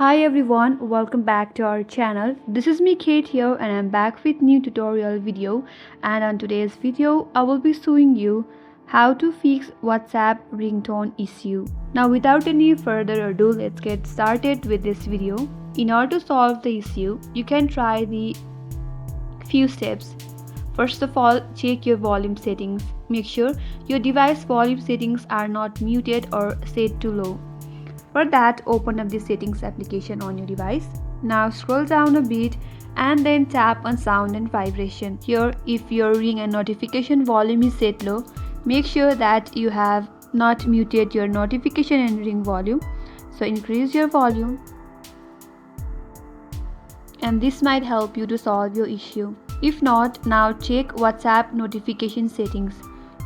Hi everyone, welcome back to our channel. This is me Kate here and I'm back with new tutorial video, and on today's video I will be showing you how to fix WhatsApp ringtone issue. Now without any further ado, let's get started with this video. In order to solve the issue, you can try the few steps. First of all, check your volume settings. Make sure your device volume settings are not muted or set to low. For that, open up the settings application on your device. Now scroll down a bit and then tap on sound and vibration. Here, if your ring and notification volume is set low, make sure that you have not muted your notification and ring volume. So increase your volume, and this might help you to solve your issue. If not, now check WhatsApp notification settings.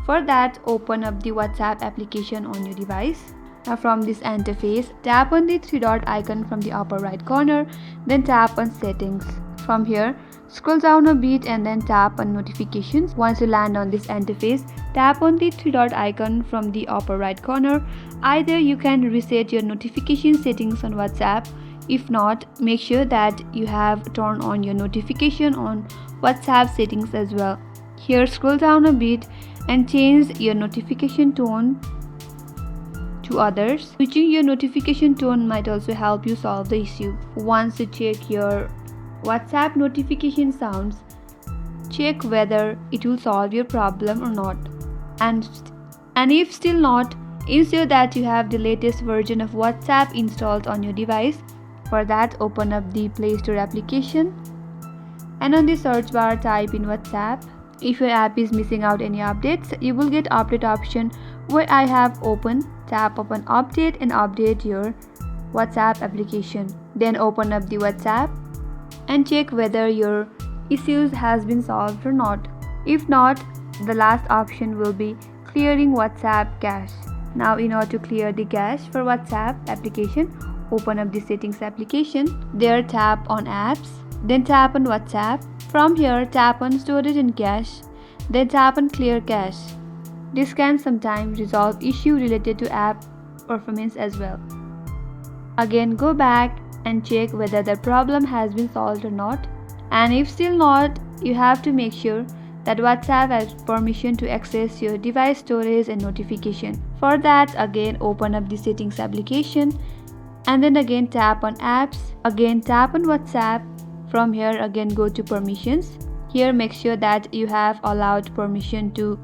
For that, open up the WhatsApp application on your device. Now from this interface, tap on the three dot icon from the upper right corner, then tap on settings. From here, scroll down a bit and then tap on notifications. Once you land on this interface, tap on the three dot icon from the upper right corner. Either you can reset your notification settings on WhatsApp. If not, make sure that you have turned on your notification on WhatsApp settings as well. Here, scroll down a bit and change your notification tone to others. Switching your notification tone might also help you solve the issue. Once you check your WhatsApp notification sounds, check whether it will solve your problem or not. And if still not, ensure that you have the latest version of WhatsApp installed on your device. For that, open up the Play Store application and on the search bar type in WhatsApp. If your app is missing out any updates, you will get update option where I have opened. Tap upon update and update your WhatsApp application. Then open up the WhatsApp and check whether your issues has been solved or not. If not, the last option will be clearing WhatsApp cache. Now in order to clear the cache for WhatsApp application, open up the settings application. There tap on apps, then tap on WhatsApp. From here, tap on storage and cache, then tap on clear cache. This can sometimes resolve issue related to app performance as well. Again, go back and check whether the problem has been solved or not. And if still not, you have to make sure that WhatsApp has permission to access your device storage and notification. For that, again open up the settings application and then again tap on apps. Again tap on WhatsApp. From here, again go to permissions. Here make sure that you have allowed permission to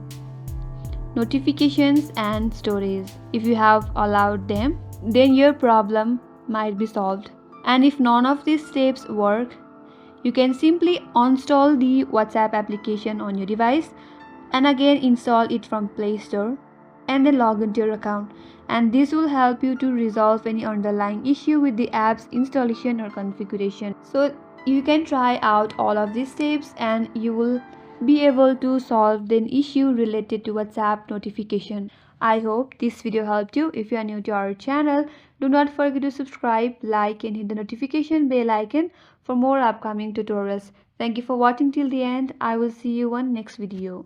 notifications and storage. If you have allowed them, then your problem might be solved. And if none of these steps work, you can simply uninstall the WhatsApp application on your device and again install it from Play Store and then log into your account. And this will help you to resolve any underlying issue with the app's installation or configuration. So you can try out all of these steps and you will be able to solve the issue related to WhatsApp notification. I hope this video helped you. If you are new to our channel, do not forget to subscribe, like and hit the notification bell icon for more upcoming tutorials. Thank you for watching till the end. I will see you on next video.